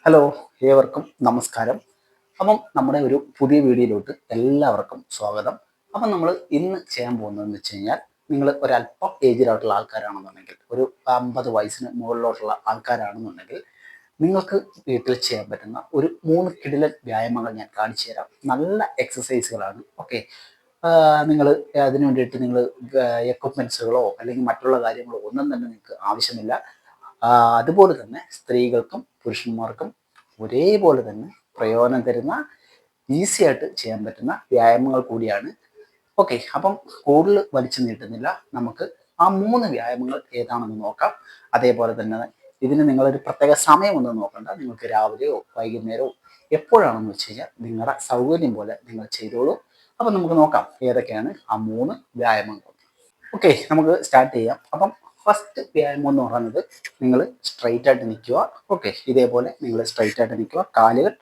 Hello, ഏവർക്കും നമസ്കാരം. അപ്പം നമ്മുടെ ഒരു പുതിയ വീഡിയോയിലോട്ട് എല്ലാവർക്കും സ്വാഗതം. അപ്പം നമ്മൾ ഇന്ന് ചെയ്യാൻ പോകുന്നതെന്ന് വെച്ച് കഴിഞ്ഞാൽ, നിങ്ങൾ ഒരല്പം ഏജിലായിട്ടുള്ള ആൾക്കാരാണെന്നുണ്ടെങ്കിൽ, ഒരു 50 വയസ്സിന് മുകളിലോട്ടുള്ള ആൾക്കാരാണെന്നുണ്ടെങ്കിൽ, നിങ്ങൾക്ക് വീട്ടിൽ ചെയ്യാൻ പറ്റുന്ന ഒരു 3 കിടിലൻ വ്യായാമങ്ങൾ ഞാൻ കാണിച്ചു തരാം. നല്ല എക്സസൈസുകളാണ്. ഓക്കെ. നിങ്ങൾ അതിന് വേണ്ടിയിട്ട് നിങ്ങൾ എക്യുപ്മെൻസുകളോ അല്ലെങ്കിൽ മറ്റുള്ള കാര്യങ്ങളോ ഒന്നും തന്നെ നിങ്ങൾക്ക് ആവശ്യമില്ല. അതുപോലെ തന്നെ സ്ത്രീകൾക്കും പുരുഷന്മാർക്കും ഒരേപോലെ തന്നെ പ്രയോജനം തരുന്ന ഈസി ആയിട്ട് ചെയ്യാൻ പറ്റുന്ന വ്യായാമങ്ങൾ കൂടിയാണ്. ഓക്കെ, അപ്പം കൂടുതൽ വലിച്ചു നീട്ടുന്നില്ല, നമുക്ക് ആ 3 വ്യായാമങ്ങൾ ഏതാണെന്ന് നോക്കാം. അതേപോലെ തന്നെ ഇതിന് നിങ്ങളൊരു പ്രത്യേക സമയമൊന്നും നോക്കണ്ട, നിങ്ങൾക്ക് രാവിലെയോ വൈകുന്നേരമോ എപ്പോഴാണെന്ന് വെച്ച് കഴിഞ്ഞാൽ നിങ്ങളുടെ സൗകര്യം പോലെ നിങ്ങൾ ചെയ്തോളൂ. അപ്പം നമുക്ക് നോക്കാം ഏതൊക്കെയാണ് ആ 3 വ്യായാമങ്ങൾ. ഓക്കെ, നമുക്ക് സ്റ്റാർട്ട് ചെയ്യാം. അപ്പം ഫസ്റ്റ് വ്യായാമം എന്ന് പറയുന്നത്, നിങ്ങൾ സ്ട്രൈറ്റ് ആയിട്ട് നിൽക്കുക. ഓക്കെ, ഇതേപോലെ നിങ്ങൾ സ്ട്രൈറ്റ് ആയിട്ട് നിൽക്കുക. കാലുകൾ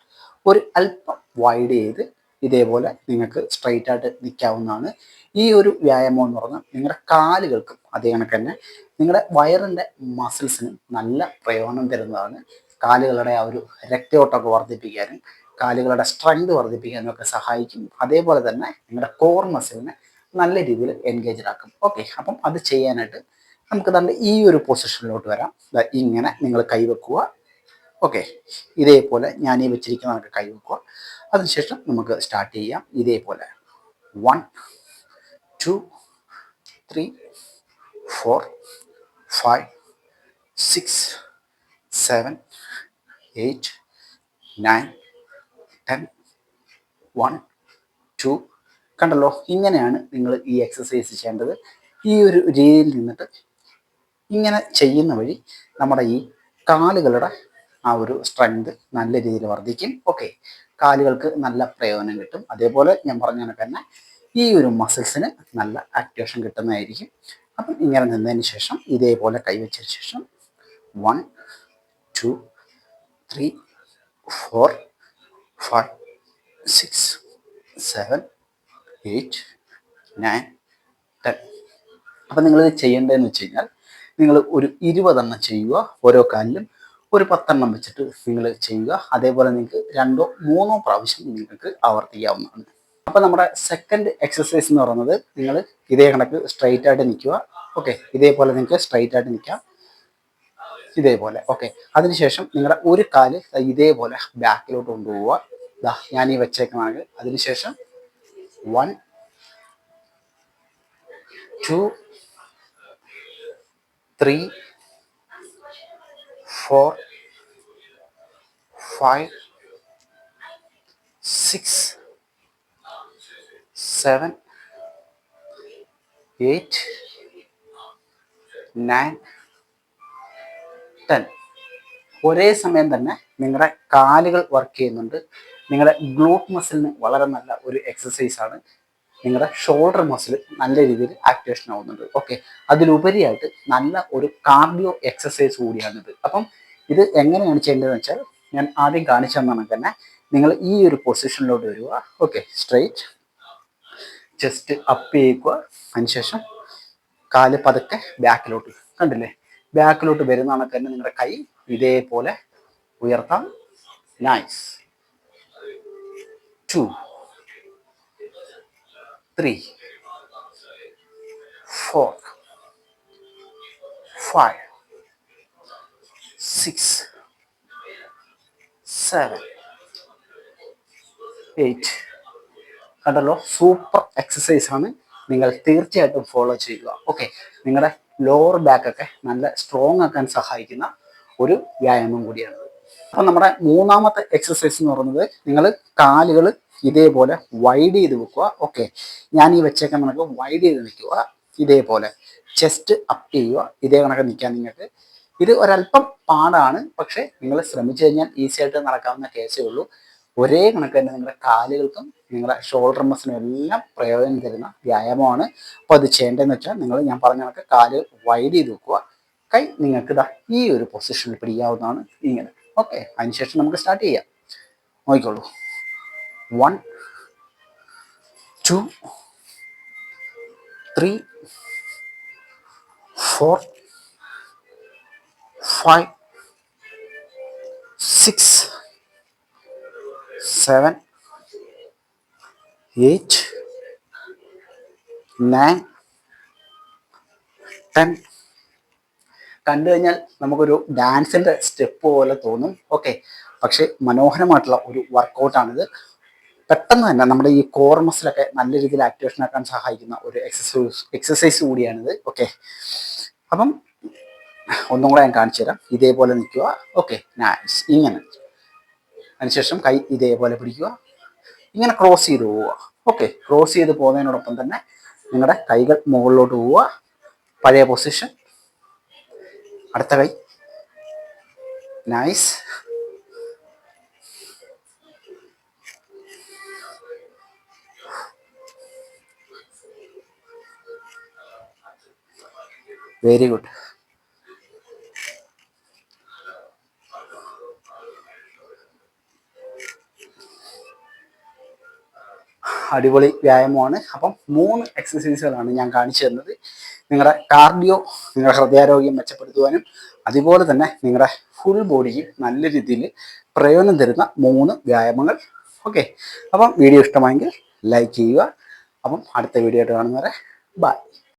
ഒരു അല്പം വൈഡ് ചെയ്ത് ഇതേപോലെ നിങ്ങൾക്ക് സ്ട്രൈറ്റ് ആയിട്ട് നിൽക്കാവുന്നതാണ്. ഈ ഒരു വ്യായാമം എന്ന് പറഞ്ഞാൽ നിങ്ങളുടെ കാലുകൾക്കും അതേ കണക്ക് തന്നെ നിങ്ങളുടെ വയറിൻ്റെ മസിൽസിനും നല്ല പ്രയോജനം തരുന്നതാണ്. കാലുകളുടെ ആ ഒരു രക്തയോട്ടമൊക്കെ വർദ്ധിപ്പിക്കാനും കാലുകളുടെ സ്ട്രെങ്ത് വർദ്ധിപ്പിക്കാനും ഒക്കെ സഹായിക്കും. അതേപോലെ തന്നെ നിങ്ങളുടെ കോർ മസിലിനെ നല്ല രീതിയിൽ എൻഗേജ്ഡ് ആക്കും. ഓക്കെ, അപ്പം അത് ചെയ്യാനായിട്ട് നമുക്ക് തന്നെ ഈ ഒരു പൊസിഷനിലോട്ട് വരാം. ഇങ്ങനെ നിങ്ങൾ കൈവെക്കുക. ഓക്കെ, ഇതേപോലെ ഞാൻ ഈ വെച്ചിരിക്കുന്ന നമുക്ക് കൈവെക്കുക. അതിനുശേഷം നമുക്ക് സ്റ്റാർട്ട് ചെയ്യാം. ഇതേപോലെ 1 2 3 4 5 6 7 8 9 10 1 2. കണ്ടല്ലോ, ഇങ്ങനെയാണ് നിങ്ങൾ ഈ എക്സസൈസ് ചെയ്യേണ്ടത്. ഈ ഒരു രീതിയിൽ നിന്നിട്ട് ഇങ്ങനെ ചെയ്യുന്ന വഴി നമ്മുടെ ഈ കാലുകളുടെ ആ ഒരു സ്ട്രെങ്ത് നല്ല രീതിയിൽ വർദ്ധിക്കും. ഓക്കെ, കാലുകൾക്ക് നല്ല പ്രയോജനം കിട്ടും. അതേപോലെ ഞാൻ പറഞ്ഞ കണക്ക് തന്നെ ഈ ഒരു മസിൽസിന് നല്ല ആക്ടിവേഷൻ കിട്ടുന്നതായിരിക്കും. അപ്പം ഇങ്ങനെ നിന്നതിന് ശേഷം ഇതേപോലെ കൈവച്ചതിന് ശേഷം 1 2 3 4 5 6 7 8 9 10. അപ്പം നിങ്ങളിത് ചെയ്യേണ്ടതെന്ന് വെച്ച് കഴിഞ്ഞാൽ, നിങ്ങൾ ഒരു 20 എണ്ണം ചെയ്യുക. ഓരോ കാലിലും ഒരു 10 എണ്ണം വെച്ചിട്ട് നിങ്ങൾ ചെയ്യുക. അതേപോലെ നിങ്ങൾക്ക് 2 3 പ്രാവശ്യം നിങ്ങൾക്ക് ആവർത്തിക്കാവുന്നതാണ്. അപ്പം നമ്മുടെ സെക്കൻഡ് എക്സസൈസ് എന്ന് പറയുന്നത്, നിങ്ങൾ ഇതേ കണക്ക് സ്ട്രൈറ്റ് ആയിട്ട് നിൽക്കുക. ഓക്കെ, ഇതേപോലെ നിങ്ങൾക്ക് സ്ട്രൈറ്റ് ആയിട്ട് നിൽക്കാം. ഇതേപോലെ. ഓക്കെ, അതിനുശേഷം നിങ്ങളുടെ ഒരു കാല് ഇതേപോലെ ബാക്കിലോട്ട് കൊണ്ടുപോവുക. ഞാൻ ഈ വെച്ചേക്കണത്. അതിനുശേഷം 1 2 3 4 5 6 7 8 9 10. ഒരേ സമയം തന്നെ നിങ്ങളുടെ കാലുകൾ വർക്ക് ചെയ്യുന്നുണ്ട്. നിങ്ങളുടെ ഗ്ലൂട്ട് മസിലിന് വളരെ നല്ല ഒരു എക്സസൈസാണ്. നിങ്ങളുടെ ഷോൾഡർ മസിൽ നല്ല രീതിയിൽ ആക്ടിവേഷൻ ആവുന്നുണ്ട്. ഓക്കെ, അതിലുപരിയായിട്ട് നല്ല ഒരു കാർഡിയോ എക്സസൈസ് കൂടിയാണിത്. അപ്പം ഇത് എങ്ങനെയാണ് ചെയ്യേണ്ടതെന്ന് വെച്ചാൽ, ഞാൻ ആദ്യം കാണിച്ചു തന്നാണ് തന്നെ നിങ്ങൾ ഈ ഒരു പൊസിഷനിലോട്ട് വരിക. ഓക്കെ, സ്ട്രെയിറ്റ് ചെസ്റ്റ് അപ്പ് ചെയ്യുക. അതിനുശേഷം കാല് പതുക്കെ ബാക്കിലോട്ട്, കണ്ടില്ലേ, ബാക്കിലോട്ട് വരുന്ന കണക്ക് തന്നെ നിങ്ങളുടെ കൈ ഇതേപോലെ ഉയർത്താം. നൈസ്. 2 3 4 5 6 7 8. കണ്ടല്ലോ, സൂപ്പർ എക്സസൈസ് ആണ്. നിങ്ങൾ തീർച്ചയായിട്ടും ഫോളോ ചെയ്യുക. ഓക്കെ, നിങ്ങളുടെ ലോവർ ബാക്കൊക്കെ നല്ല സ്ട്രോങ് ആക്കാൻ സഹായിക്കുന്ന ഒരു വ്യായാമം കൂടിയാണ്. അപ്പം നമ്മുടെ മൂന്നാമത്തെ എക്സസൈസ് എന്ന് പറയുന്നത്, നിങ്ങൾ കാലുകൾ ഇതേപോലെ വൈഡ് ചെയ്ത് വെക്കുക. ഓക്കെ, ഞാൻ ഈ വെച്ചേക്കാൻ നമുക്ക് വൈഡ് ചെയ്ത് നിൽക്കുക. ഇതേപോലെ ചെസ്റ്റ് അപ്പ് ചെയ്യുക. ഇതേ കണക്ക് നിൽക്കാൻ നിങ്ങൾക്ക് ഇത് ഒരല്പം പാടാണ്, പക്ഷേ നിങ്ങൾ ശ്രമിച്ചു കഴിഞ്ഞാൽ ഈസി ആയിട്ട് നടക്കാവുന്ന കേസേ ഉള്ളൂ. ഒരേ കണക്ക് തന്നെ നിങ്ങളുടെ കാലുകൾക്കും നിങ്ങളുടെ ഷോൾഡർ മസിനും എല്ലാം പ്രയോജനം തരുന്ന വ്യായാമമാണ്. അപ്പോൾ അത് ചെയ്യേണ്ടതെന്ന് വെച്ചാൽ, ഞാൻ പറഞ്ഞ കണക്ക് കാല് വൈഡ് ചെയ്ത് വെക്കുക. കൈ നിങ്ങൾക്ക് ഇതാ ഈ ഒരു പൊസിഷനിൽ പിടിക്കാവുന്നതാണ്. ഇങ്ങനെ. ഓക്കെ, അതിനുശേഷം നമുക്ക് സ്റ്റാർട്ട് ചെയ്യാം. നോക്കിക്കോളൂ. 1 2 3 4 5 6, 7, 8, 9, 10. കണ്ടു കഴിഞ്ഞാൽ നമുക്കൊരു ഡാൻസിൻ്റെ സ്റ്റെപ്പ് പോലെ തോന്നും. ഓക്കെ, പക്ഷേ മനോഹരമായിട്ടുള്ള ഒരു വർക്കൗട്ടാണിത്. പെട്ടെന്ന് തന്നെ നമ്മുടെ ഈ കോർ മസിലൊക്കെ നല്ല രീതിയിൽ ആക്ടിവേഷൻ ആക്കാൻ സഹായിക്കുന്ന ഒരു എക്സസൈസ് കൂടിയാണിത്. ഓക്കെ, അപ്പം ഒന്നും കൂടെ ഞാൻ കാണിച്ചു തരാം. ഇതേപോലെ നിൽക്കുക. Okay, nice. ഇങ്ങനെ അതിനുശേഷം കൈ ഇതേപോലെ പിടിക്കുക, ഇങ്ങനെ ക്രോസ് ചെയ്ത് പോവുക. ഓക്കെ, ക്രോസ് ചെയ്ത് പോകുന്നതിനോടൊപ്പം തന്നെ നിങ്ങളുടെ കൈകൾ മുകളിലോട്ട് പോവുക. പഴയ പൊസിഷൻ. അടുത്ത കൈ. നൈസ്. Very good. അടിപൊളി വ്യായാമമാണ്. അപ്പം 3 എക്സസൈസുകളാണ് ഞാൻ കാണിച്ചു തന്നത്. നിങ്ങളുടെ കാർഡിയോ, നിങ്ങളുടെ ഹൃദയാരോഗ്യം മെച്ചപ്പെടുത്തുവാനും അതുപോലെ തന്നെ നിങ്ങളുടെ ഫുൾ ബോഡിക്ക് നല്ല രീതിയിൽ പ്രയോജനം തരുന്ന 3 വ്യായാമങ്ങൾ. ഓക്കെ, അപ്പം വീഡിയോ ഇഷ്ടമായെങ്കിൽ ലൈക്ക് ചെയ്യുക. അപ്പം അടുത്ത വീഡിയോ ആയിട്ട് കാണുന്നവരെ ബൈ.